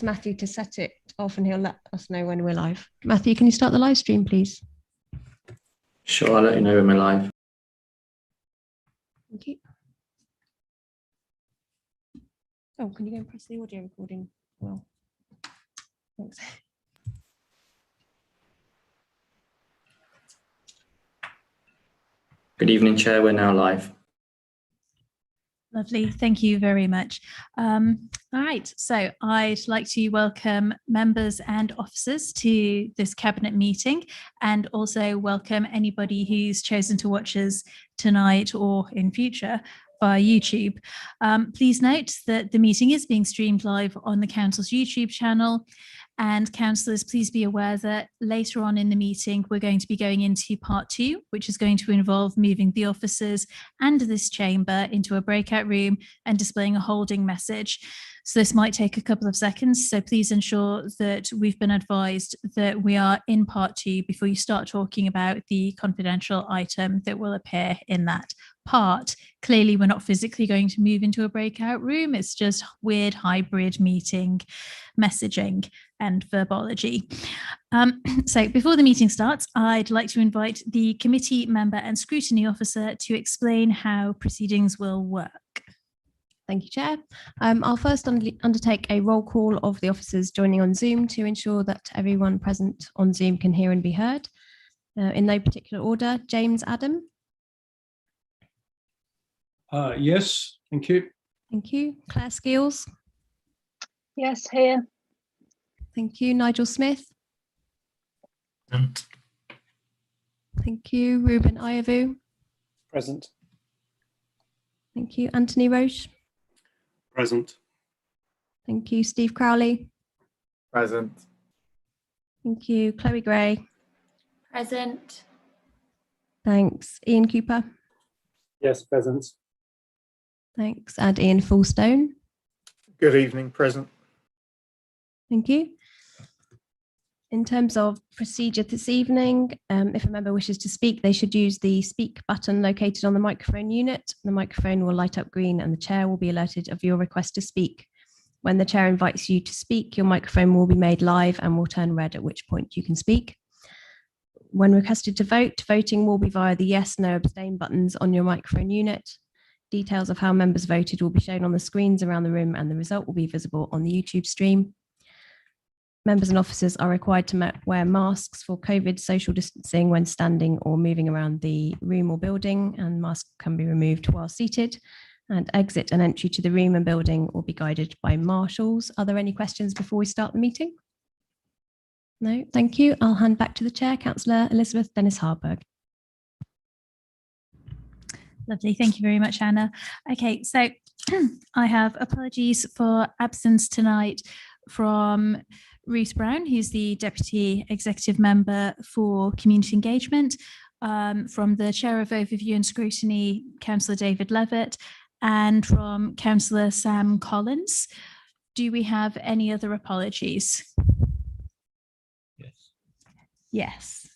Matthew to set it off and he'll let us know when we're live. Matthew, can you start the live stream, please? Sure, I'll let you know when we're live. Thank you. Oh, can you go and press the audio recording? Well, thanks. Good evening, Chair. We're now live. Lovely, thank you very much. All right, so I'd like to welcome members and officers to this Cabinet meeting, and also welcome anybody who's chosen to watch us tonight or in future via YouTube. Please note that the meeting is being streamed live on the Council's YouTube channel. And councillors, please be aware that later on in the meeting, we're going to be going into part 2, which is going to involve moving the officers and this chamber into a breakout room and displaying a holding message. So this might take a couple of seconds. So please ensure that we've been advised that we are in part 2 before you start talking about the confidential item that will appear in that part. Clearly, we're not physically going to move into a breakout room. It's just weird hybrid meeting messaging and verbology. So before the meeting starts, I'd like to invite the committee member and scrutiny officer to explain how proceedings will work. Thank you, Chair. I'll first undertake a roll call of the officers joining on Zoom to ensure that everyone present on Zoom can hear and be heard. In no particular order, James Adam. Yes, thank you. Thank you. Claire Skeels. Yes, here. Thank you. Nigel Smith. Present. Thank you. Ruben Iavu. Present. Thank you. Anthony Roche. Present. Thank you. Steve Crowley. Present. Thank you. Chloe Gray. Present. Thanks. Ian Cooper. Yes, present. Thanks. And Ian Fullstone. Good evening, present. Thank you. In terms of procedure this evening, if a member wishes to speak, they should use the speak button located on the microphone unit. The microphone will light up green and the chair will be alerted of your request to speak. When the chair invites you to speak, your microphone will be made live and will turn red, at which point you can speak. When requested to vote, voting will be via the yes, no, abstain buttons on your microphone unit. Details of how members voted will be shown on the screens around the room and the result will be visible on the YouTube stream. Members and officers are required to wear masks for COVID social distancing when standing or moving around the room or building, and masks can be removed while seated. And exit and entry to the room and building will be guided by marshals. Are there any questions before we start the meeting? No, thank you. I'll hand back to the chair, Councillor Elizabeth Dennis-Harburg. Lovely, thank you very much, Anna. Okay, so I have apologies for absence tonight from Ruth Brown, who's the Deputy Executive Member for Community Engagement, from the Chair of Overview and Scrutiny, Councillor David Levitt, and from Councillor Sam Collins. Do we have any other apologies? Yes. Yes.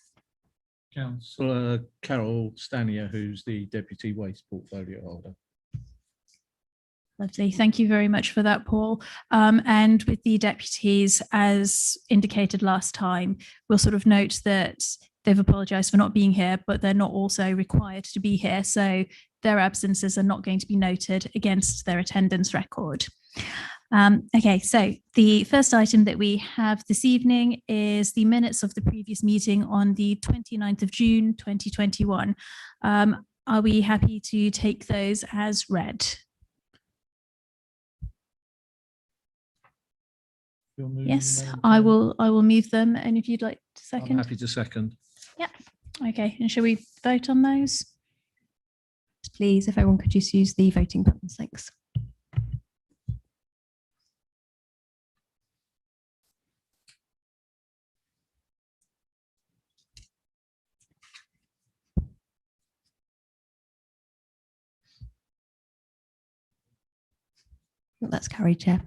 Councillor Carol Stanier, who's the Deputy Waste Portfolio Holder. Lovely. Thank you very much for that, Paul. And with the deputies, as indicated last time, we'll sort of note that they've apologised for not being here, but they're not also required to be here. So their absences are not going to be noted against their attendance record. Okay, so the first item that we have this evening is the minutes of the previous meeting on the 29th of June, 2021. Are we happy to take those as read? Yes, I will move them, and if you'd like to second. I'm happy to second. Yeah. Okay, and shall we vote on those? Please, if everyone could just use the voting buttons, thanks. That's carried, Chair.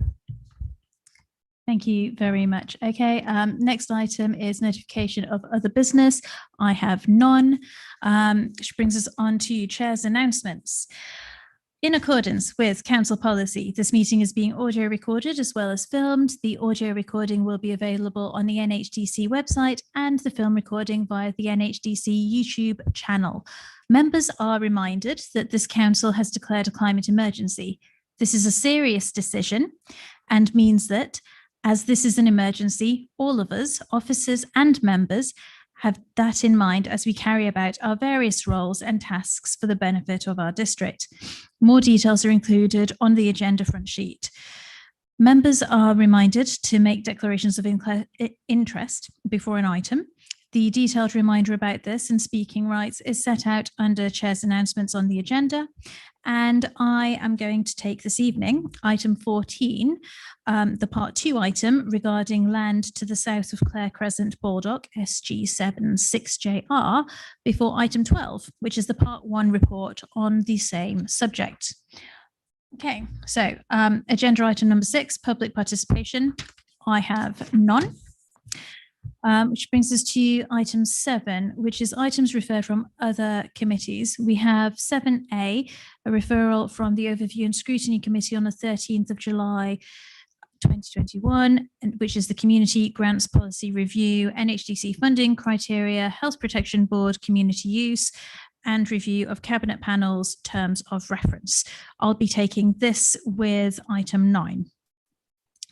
Thank you very much. Okay, next item is notification of other business. I have none, which brings us on to Chair's announcements. In accordance with council policy, this meeting is being audio recorded as well as filmed. The audio recording will be available on the NHDC website and the film recording via the NHDC YouTube channel. Members are reminded that this council has declared a climate emergency. This is a serious decision and means that, as this is an emergency, all of us, officers and members, have that in mind as we carry about our various roles and tasks for the benefit of our district. More details are included on the agenda front sheet. Members are reminded to make declarations of interest before an item. The detailed reminder about this and speaking rights is set out under Chair's announcements on the agenda. And I am going to take this evening, item 14, the part 2 item regarding land to the south of Clir Crescent, Baldock, SG7 6JR, before item 12, which is the part 1 report on the same subject. Okay, so agenda item number 6, public participation. I have none. Which brings us to item 7, which is items referred from other committees. We have 7A, a referral from the Overview and Scrutiny Committee on the 13th of July 2021, which is the Community Grants Policy Review, NHDC funding criteria, Health Protection Board, community use, and review of Cabinet panels, terms of reference. I'll be taking this with item 9.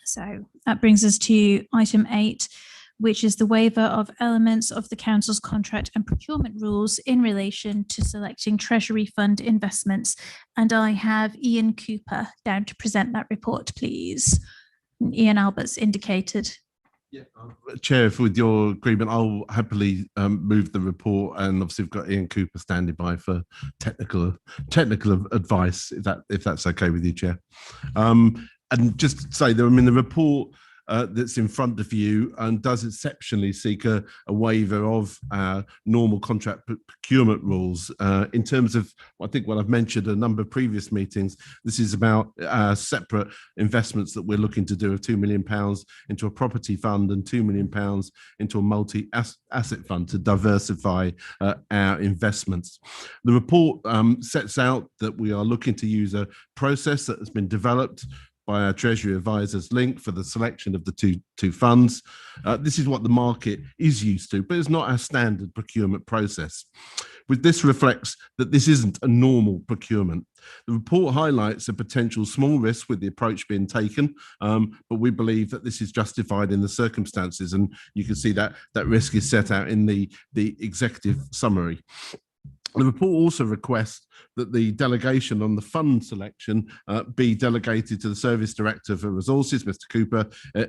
So that brings us to item 8, which is the waiver of elements of the council's contract and procurement rules in relation to selecting Treasury Fund investments. And I have Ian Cooper down to present that report, please. Ian Albert's indicated. Yeah, Chair, if with your agreement, I'll happily move the report, and obviously we've got Ian Cooper standing by for technical advice, if that's okay with you, Chair. And just to say that the report that's in front of you and does exceptionally seek a waiver of normal contract procurement rules. In terms of, I think what I've mentioned a number of previous meetings, this is about separate investments that we're looking to do of £2 million into a property fund and £2 million into a multi-asset fund to diversify our investments. The report sets out that we are looking to use a process that has been developed by our Treasury Advisors Link for the selection of the two funds. This is what the market is used to, but it's not our standard procurement process. With this reflects that this isn't a normal procurement. The report highlights a potential small risk with the approach being taken, but we believe that this is justified in the circumstances, and you can see that that risk is set out in the executive summary. The report also requests that the delegation on the fund selection be delegated to the Service Director for Resources, Mr. Cooper,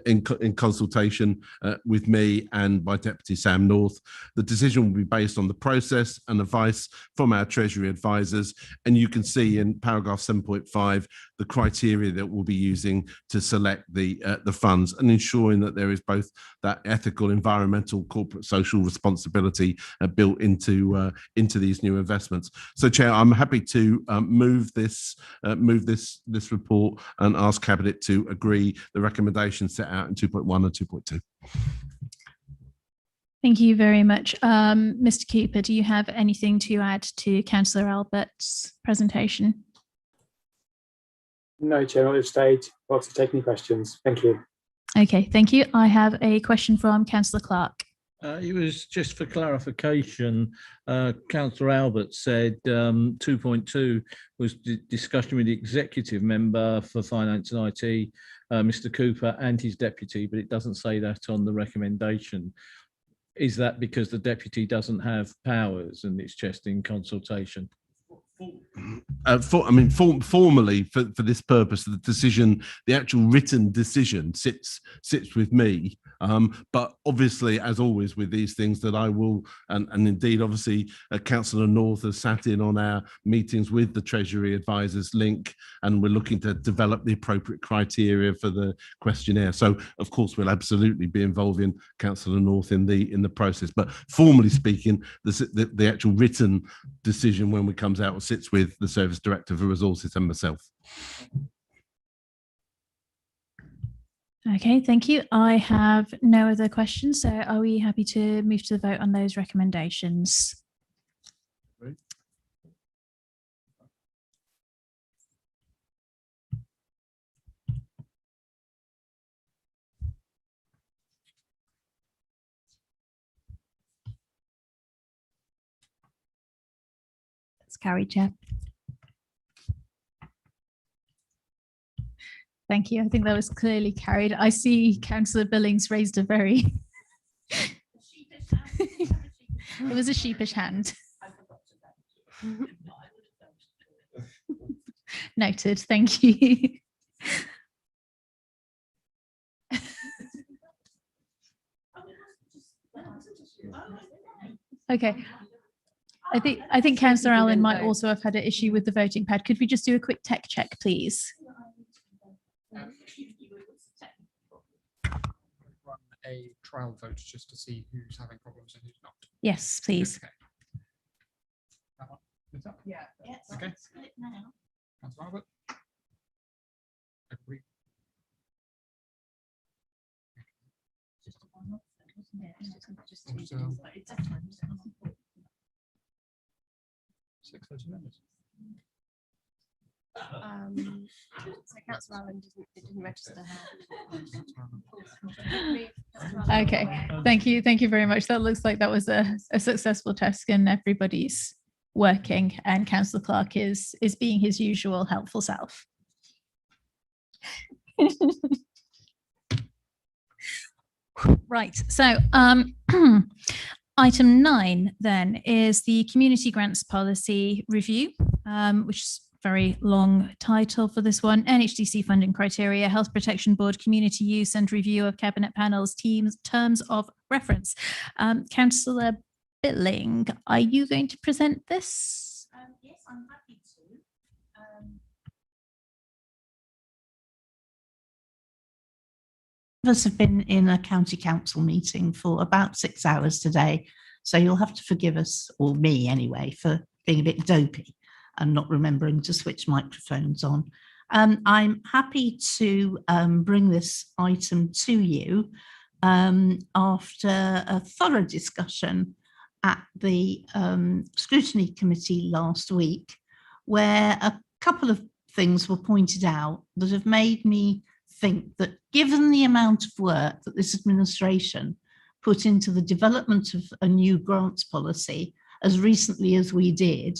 in consultation with me and my Deputy Sam North. The decision will be based on the process and advice from our Treasury advisors, and you can see in paragraph 7.5 the criteria that we'll be using to select the funds, and ensuring that there is both that ethical, environmental, corporate, social responsibility built into these new investments. So, Chair, I'm happy to move this report and ask Cabinet to agree the recommendations set out in 2.1 and 2.2. Thank you very much. Mr. Cooper, do you have anything to add to Councillor Albert's presentation? No, Chair, not at this stage. I'll to take any questions. Thank you. Okay, thank you. I have a question from Councillor Clark. It was just for clarification. Councillor Albert said 2.2 was discussion with the executive member for finance and IT, Mr. Cooper, and his deputy, but it doesn't say that on the recommendation. Is that because the deputy doesn't have powers and it's just in consultation? Formally, for this purpose, the decision, the actual written decision sits with me. But obviously, as always with these things, that I will, and indeed, obviously, Councillor North has sat in on our meetings with the Treasury Advisors Link, and we're looking to develop the appropriate criteria for the questionnaire. So, of course, we'll absolutely be involving Councillor North in the process. But formally speaking, the actual written decision, when it comes out, sits with the Service Director for Resources and myself. Okay, thank you. I have no other questions. So are we happy to move to the vote on those recommendations? Right. It's carried, Chair. Thank you. I think that was clearly carried. I see Councillor Billings raised a very it was a sheepish hand. Noted. Thank you. Okay. I think Councillor Allen might also have had an issue with the voting pad. Could we just do a quick tech check, please? Run a trial vote just to see who's having problems and who's not. Yes, please. Okay. That one? Is that? Yeah. Okay. Councillor Albert. Agree. Six voting members. So Councillor Allen didn't register Okay, thank you. Thank you very much. That looks like that was a successful test and everybody's working and Councillor Clark is being his usual helpful self. Right, so item 9 then is the community grants policy review, which is a very long title for this one. NHDC funding criteria, Health Protection Board, community use and review of cabinet panels, terms of reference. Councillor Billing, are you going to present this? Yes, I'm happy to. Us have been in a county council meeting for about 6 hours today, so you'll have to forgive us, or me anyway, for being a bit dopey and not remembering to switch microphones on. I'm happy to bring this item to you after a thorough discussion at the scrutiny committee last week, where a couple of things were pointed out that have made me think that given the amount of work that this administration put into the development of a new grants policy as recently as we did,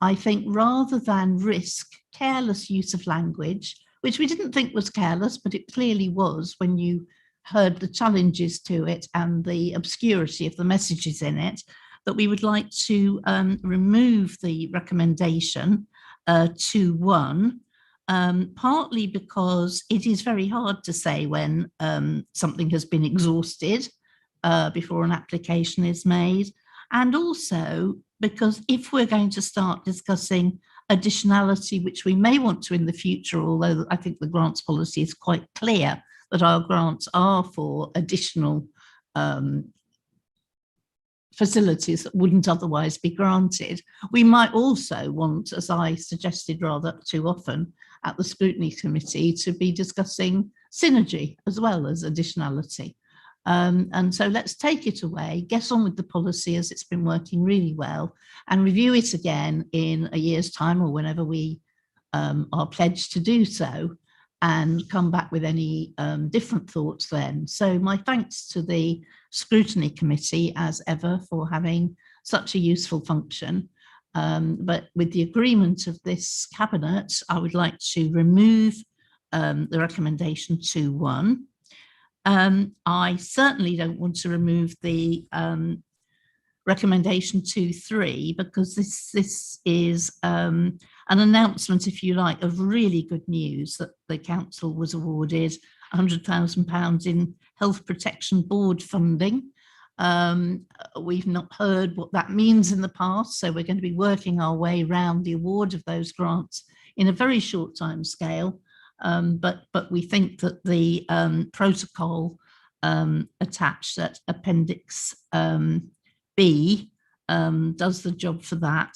I think rather than risk careless use of language, which we didn't think was careless, but it clearly was when you heard the challenges to it and the obscurity of the messages in it, that we would like to remove the recommendation to 1, partly because it is very hard to say when something has been exhausted before an application is made, and also because if we're going to start discussing additionality, which we may want to in the future, although I think the grants policy is quite clear that our grants are for additional facilities that wouldn't otherwise be granted, we might also want, as I suggested rather too often at the scrutiny committee, to be discussing synergy as well as additionality. And so let's take it away, get on with the policy as it's been working really well, and review it again in a year's time or whenever we are pledged to do so, and come back with any different thoughts then. So my thanks to the scrutiny committee as ever for having such a useful function. But with the agreement of this cabinet, I would like to remove the recommendation to 1. I certainly don't want to remove the recommendation to 3, because this is an announcement, if you like, of really good news that the council was awarded £100,000 in Health Protection Board funding. We've not heard what that means in the past, so we're going to be working our way around the award of those grants in a very short time scale. But we think that the protocol attached at Appendix B does the job for that.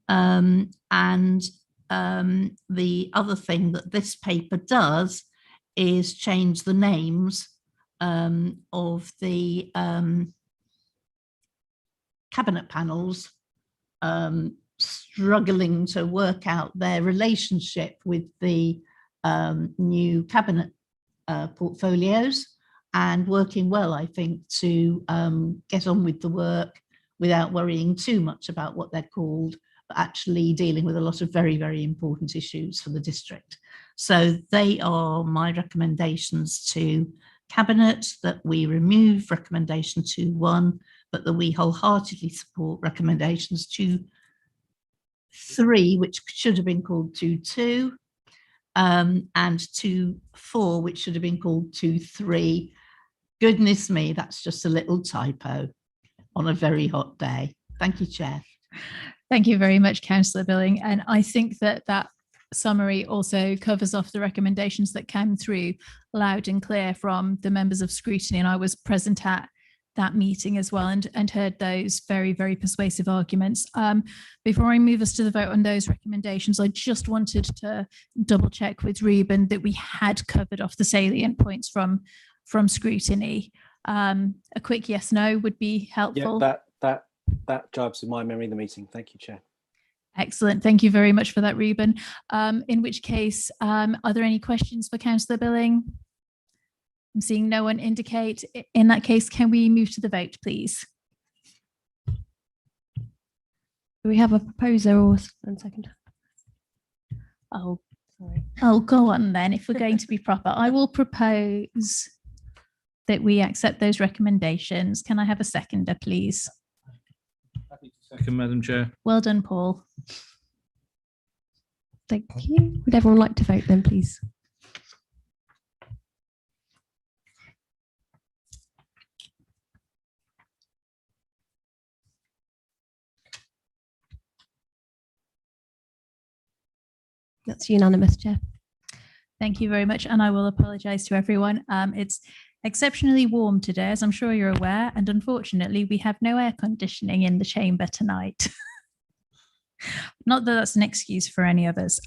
And the other thing that this paper does is change the names of the cabinet panels, struggling to work out their relationship with the new cabinet portfolios, and working well, I think, to get on with the work without worrying too much about what they're called but actually dealing with a lot of very, very important issues for the district. So they are my recommendations to Cabinet, that we remove recommendation 2.1, but that we wholeheartedly support recommendations 2.3, which should have been called 2.2, and 2.4, which should have been called 2.3. Goodness me, that's just a little typo on a very hot day. Thank you, Chair. Thank you very much, Councillor Billing. And I think that that summary also covers off the recommendations that came through loud and clear from the members of scrutiny. And I was present at that meeting as well and heard those very, very persuasive arguments. Before I move us to the vote on those recommendations, I just wanted to double check with Ruben that we had covered off the salient points from scrutiny. A quick yes, no would be helpful. Yeah, that jives with my memory of the meeting. Thank you, Chair. Excellent. Thank you very much for that, Ruben. In which case, are there any questions for Councillor Billing? I'm seeing no one indicate. In that case, can we move to the vote, please? Do we have a proposer or 1 second? Oh, sorry. Oh, go on then. If we're going to be proper, I will propose that we accept those recommendations. Can I have a seconder, please? Second, Madam Chair. Well done, Paul. Thank you. Would everyone like to vote then, please? That's unanimous, Chair. Thank you very much. And I will apologise to everyone. It's exceptionally warm today, as I'm sure you're aware. And unfortunately, we have no air conditioning in the chamber tonight. Not that that's an excuse for any of us.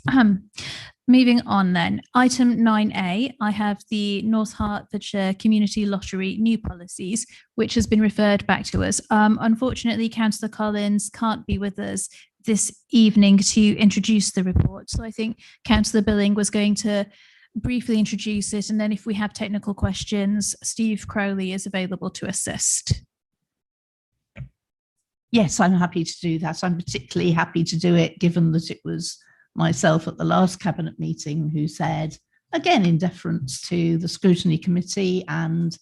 Moving on then, item 9A, I have the North Hertfordshire Community Lottery new policies, which has been referred back to us. Unfortunately, Councillor Collins can't be with us this evening to introduce the report. So I think Councillor Billing was going to briefly introduce it. And then if we have technical questions, Steve Crowley is available to assist. Yes, I'm happy to do that. I'm particularly happy to do it, given that it was myself at the last Cabinet meeting who said, again, in deference to the Scrutiny Committee and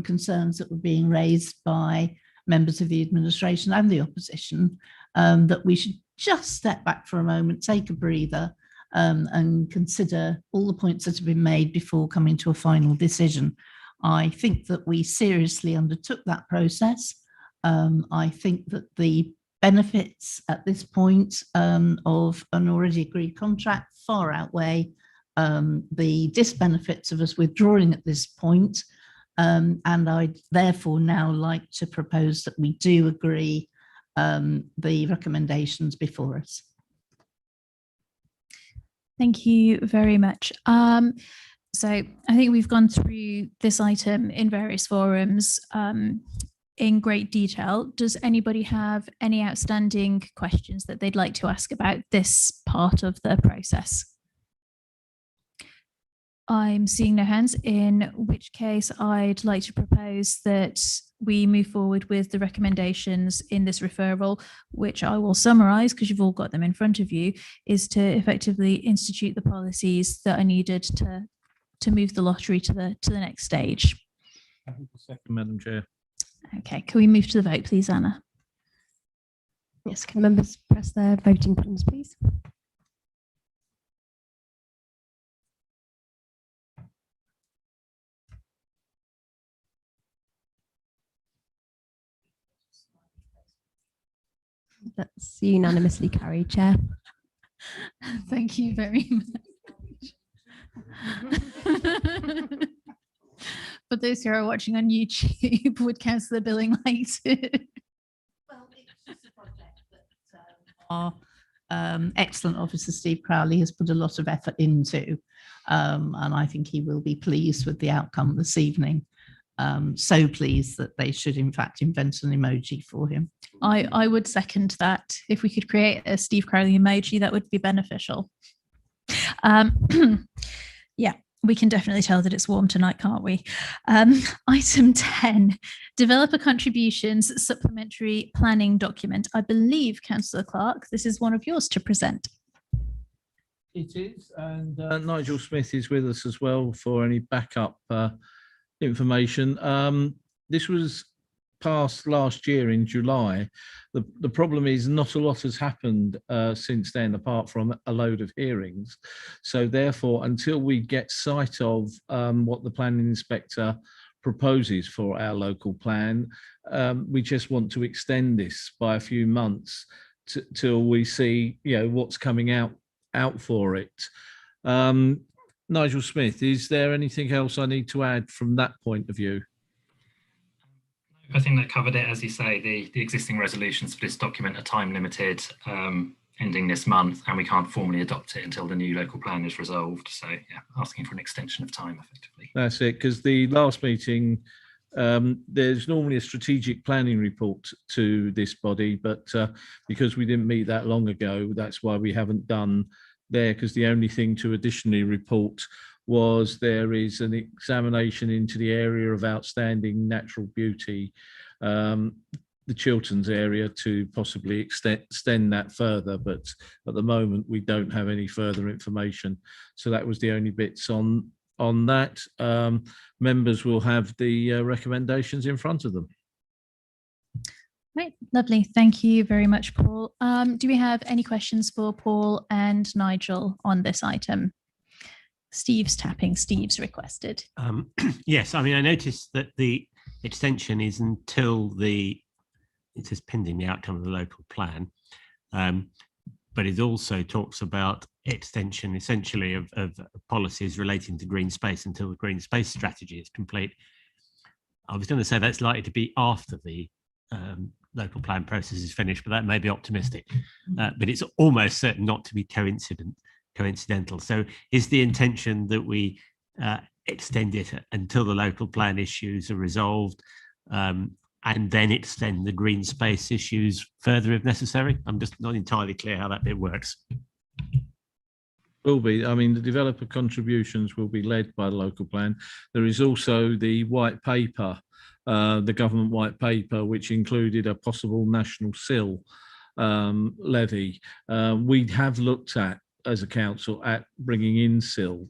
concerns that were being raised by members of the administration and the opposition, that we should just step back for a moment, take a breather, and consider all the points that have been made before coming to a final decision. I think that we seriously undertook that process. I think that the benefits at this point of an already agreed contract far outweigh the disbenefits of us withdrawing at this point. And I'd therefore now like to propose that we do agree the recommendations before us. Thank you very much. So I think we've gone through this item in various forums in great detail. Does anybody have any outstanding questions that they'd like to ask about this part of the process? I'm seeing no hands, in which case I'd like to propose that we move forward with the recommendations in this referral, which I will summarise because you've all got them in front of you, is to effectively institute the policies that are needed to move the lottery to the next stage. Second, Madam Chair. Okay, can we move to the vote, please, Anna? Yes, can members press their voting buttons, please? That's unanimously carried, Chair. Thank you very much. For those who are watching on YouTube, would Councillor Billing like to? Well, it's just a project that our excellent officer Steve Crowley has put a lot of effort into, and I think he will be pleased with the outcome this evening. So pleased that they should in fact invent an emoji for him. I would second that. If we could create a Steve Crowley emoji, that would be beneficial. Yeah, We can definitely tell that it's warm tonight, can't we? Item 10, developer contributions supplementary planning document. I believe, Councillor Clark, this is one of yours to present. It is, and Nigel Smith is with us as well for any backup information. This was passed last year in July. The problem is not a lot has happened since then, apart from a load of hearings. So therefore, until we get sight of what the planning inspector proposes for our local plan, we just want to extend this by a few months till we see, what's coming out for it. Nigel Smith, is there anything else I need to add from that point of view? I think that covered it. As you say, the existing resolutions for this document are time limited, ending this month, and we can't formally adopt it until the new local plan is resolved. So yeah, asking for an extension of time effectively. That's it, because the last meeting, there's normally a strategic planning report to this body, but because we didn't meet that long ago, that's why we haven't done there, because the only thing to additionally report was there is an examination into the area of outstanding natural beauty, the Chilterns area, to possibly extend that further, but at the moment we don't have any further information. So that was the only bits on that. Members will have the recommendations in front of them. Right, lovely. Thank you very much, Paul. Do we have any questions for Paul and Nigel on this item? Steve's tapping. Steve's requested. Yes, I mean, I noticed that the extension is until it says pending the outcome of the local plan, but it also talks about extension essentially of policies relating to green space until the green space strategy is complete. I was going to say that's likely to be after the local plan process is finished, but that may be optimistic. But it's almost certain not to be coincidental. So is the intention that we extend it until the local plan issues are resolved, and then extend the green space issues further if necessary? I'm just not entirely clear how that bit works. Will be. I mean, the developer contributions will be led by the local plan. There is also the white paper, the government white paper, which included a possible national CIL levy. We have looked at, as a council, at bringing in CIL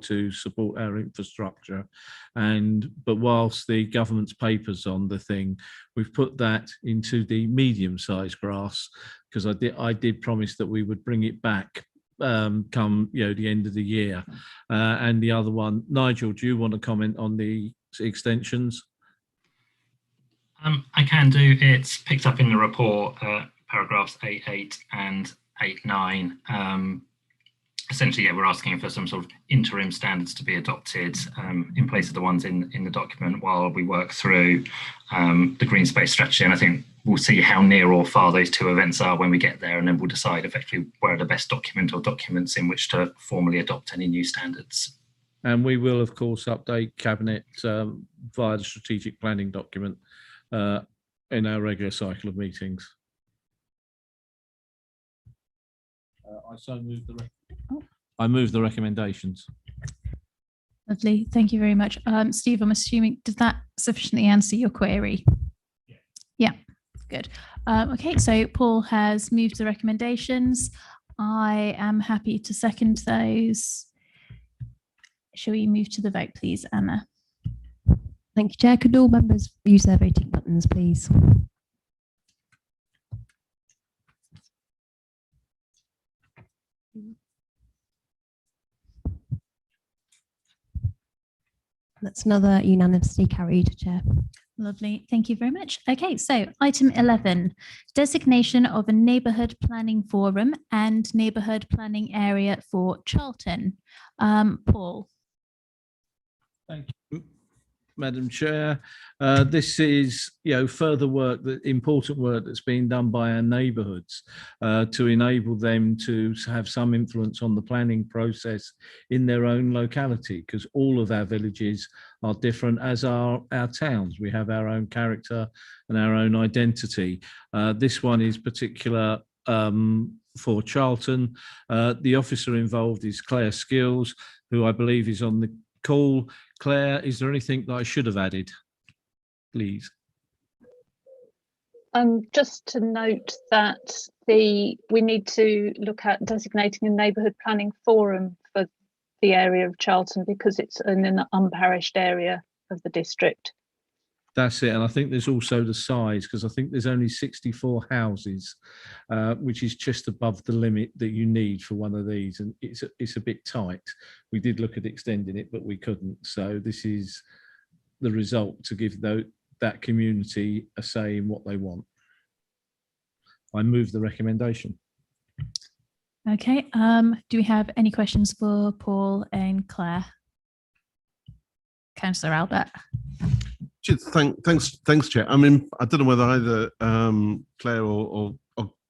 to support our infrastructure, but whilst the government's papers on the thing, we've put that into the medium-sized grass, because I did promise that we would bring it back come the end of the year. And the other one, Nigel, do you want to comment on the extensions? I can do. It's picked up in the report, paragraphs 8.8 and 8.9. Essentially, yeah, we're asking for some sort of interim standards to be adopted in place of the ones in the document while we work through the green space strategy. And I think we'll see how near or far those two events are when we get there, and then we'll decide effectively where are the best document or documents in which to formally adopt any new standards. And we will, of course, update Cabinet via the strategic planning document in our regular cycle of meetings. I move the recommendations. Lovely. Thank you very much. Steve, I'm assuming, does that sufficiently answer your query? Yeah, good. Okay, so Paul has moved the recommendations. I am happy to second those. Shall we move to the vote, please, Anna? Thank you, Chair. Could all members use their voting buttons, please? That's another unanimously carried, Chair. Lovely. Thank you very much. Okay, so item 11, designation of a neighbourhood planning forum and neighbourhood planning area for Charlton. Paul. Thank you, Madam Chair. This is, further work, important work that's being done by our neighbourhoods to enable them to have some influence on the planning process in their own locality, because all of our villages are different, as are our towns. We have our own character and our own identity. This one is particular for Charlton. The officer involved is Claire Skills, who I believe is on the call. Claire, is there anything that I should have added, please? Just to note that we need to look at designating a neighbourhood planning forum for the area of Charlton because it's in an unparished area of the district. That's it. And I think there's also the size, because I think there's only 64 houses, which is just above the limit that you need for one of these. And it's a bit tight. We did look at extending it, but we couldn't. So this is the result to give that community a say in what they want. I move the recommendation. Okay. Do we have any questions for Paul and Claire? Councillor Albert. Thanks, Chair. I mean, I don't know whether either Claire or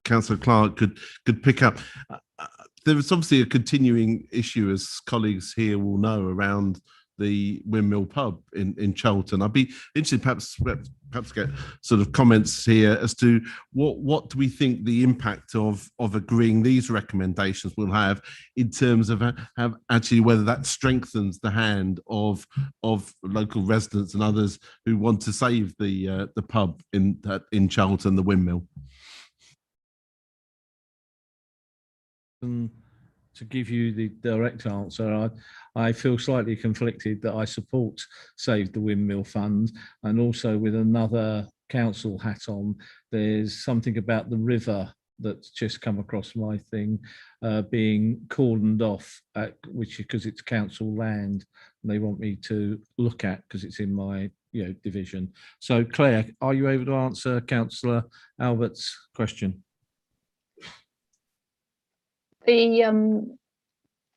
Councillor Clark could pick up. There is obviously a continuing issue, as colleagues here will know, around the Windmill Pub in Charlton. I'd be interested perhaps get sort of comments here as to what do we think the impact of agreeing these recommendations will have in terms of actually whether that strengthens the hand of local residents and others who want to save the pub in Charlton, the Windmill. To give you the direct answer, I feel slightly conflicted that I support Save the Windmill Fund, and also with another council hat on, there's something about the river that's just come across my thing being cordoned off, because it's council land, and they want me to look at because it's in my division. So Claire, are you able to answer Councillor Albert's question?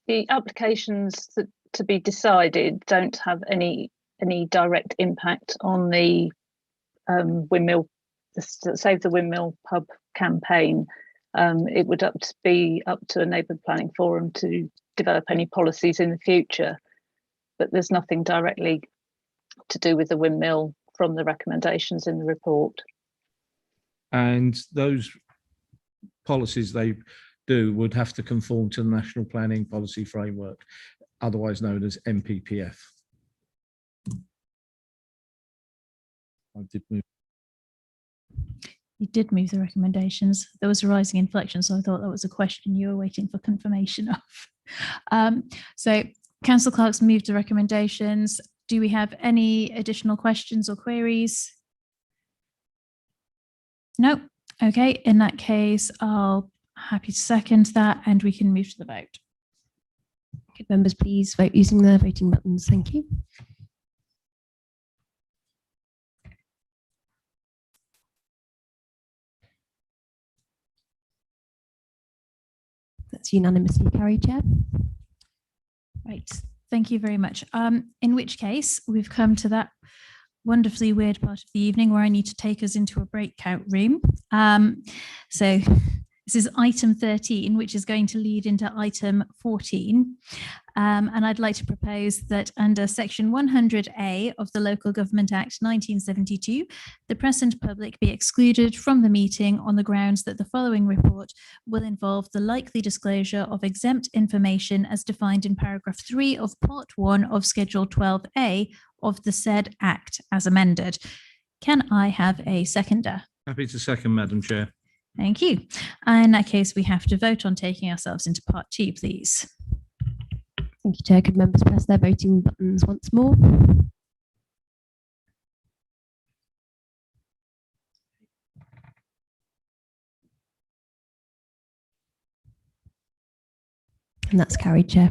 The applications to be decided don't have any direct impact on the Save the Windmill Pub campaign. It would be up to a neighbourhood planning forum to develop any policies in the future, but there's nothing directly to do with the windmill from the recommendations in the report. And those policies they do would have to conform to the National Planning Policy Framework, otherwise known as NPPF. You did move the recommendations. There was a rising inflection, so I thought that was a question you were waiting for confirmation of. So Councillor Clark's moved the recommendations. Do we have any additional questions or queries? No. Okay, in that case, I'll happy to second that, and we can move to the vote. Could members please vote using their voting buttons? Thank you. That's unanimously carried, Chair. Right, thank you very much. In which case, we've come to that wonderfully weird part of the evening where I need to take us into a breakout room. So this is item 13, which is going to lead into item 14. And I'd like to propose that under section 100A of the Local Government Act 1972, the press and public be excluded from the meeting on the grounds that the following report will involve the likely disclosure of exempt information as defined in paragraph 3 of part 1 of schedule 12A of the said act as amended. Can I have a seconder? Happy to second, Madam Chair. Thank you. In that case, we have to vote on taking ourselves into part 2, please. Thank you, Chair. Could members press their voting buttons once more? And that's carried, Chair.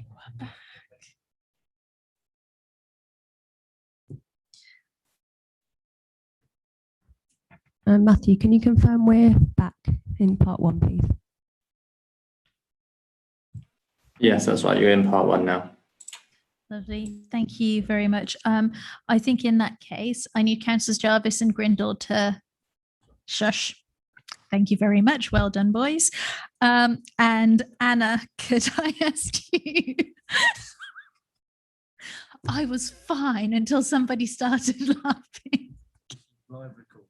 we're back. Matthew, can you confirm we're back in part 1, please? Yes, that's right. You're in part 1 now. Lovely. Thank you very much. I think in that case, I need Councillors Jarvis and Grindle to shush. Thank you very much. Well done, boys. And Anna, could I ask you? I was fine until somebody started laughing. Live record.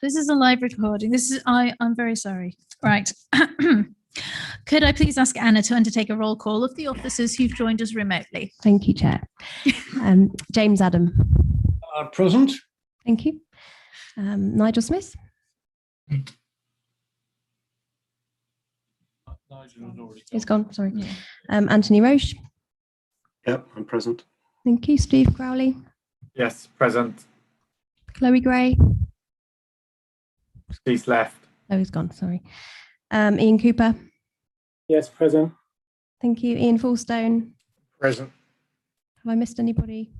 This is a live recording. I'm very sorry. Right. Could I please ask Anna to undertake a roll call of the officers who've joined us remotely? Thank you, Chair. James Adam. Present. Thank you. Nigel Smith. He's gone, sorry. Anthony Roche. Yep, I'm present. Thank you. Steve Crowley. Yes, present. Chloe Gray. She's left. Oh, he's gone, sorry. Ian Cooper. Yes, present. Thank you. Ian Fullstone. Present. Have I missed anybody?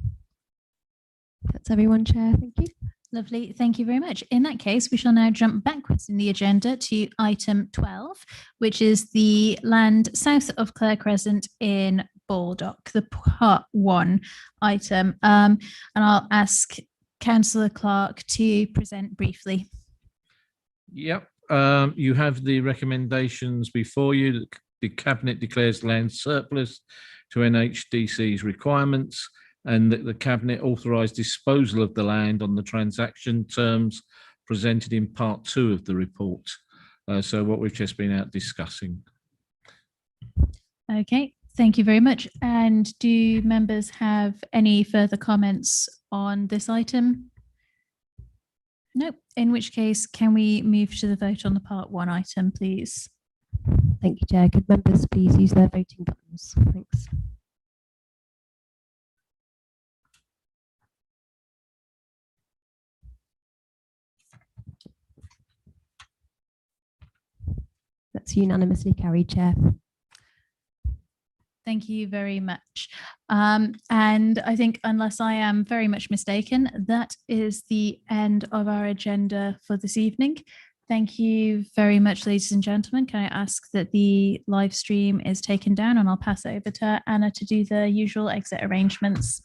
That's everyone, Chair. Thank you. Lovely. Thank you very much. In that case, we shall now jump backwards in the agenda to item 12, which is the land south of Clir Crescent in Baldock, the part 1 item. And I'll ask Councillor Clark to present briefly. Yep. You have the recommendations before you. The Cabinet declares land surplus to NHDC's requirements, and that the Cabinet authorised disposal of the land on the transaction terms presented in part 2 of the report. So what we've just been out discussing. Okay, thank you very much. And do members have any further comments on this item? Nope. In which case, can we move to the vote on the part 1 item, please? Thank you, Chair. Could members please use their voting buttons? Thanks. That's unanimously carried, Chair. Thank you very much. And I think, unless I am very much mistaken, that is the end of our agenda for this evening. Thank you very much, ladies and gentlemen. Can I ask that the live stream is taken down, and I'll pass it over to Anna to do the usual exit arrangements.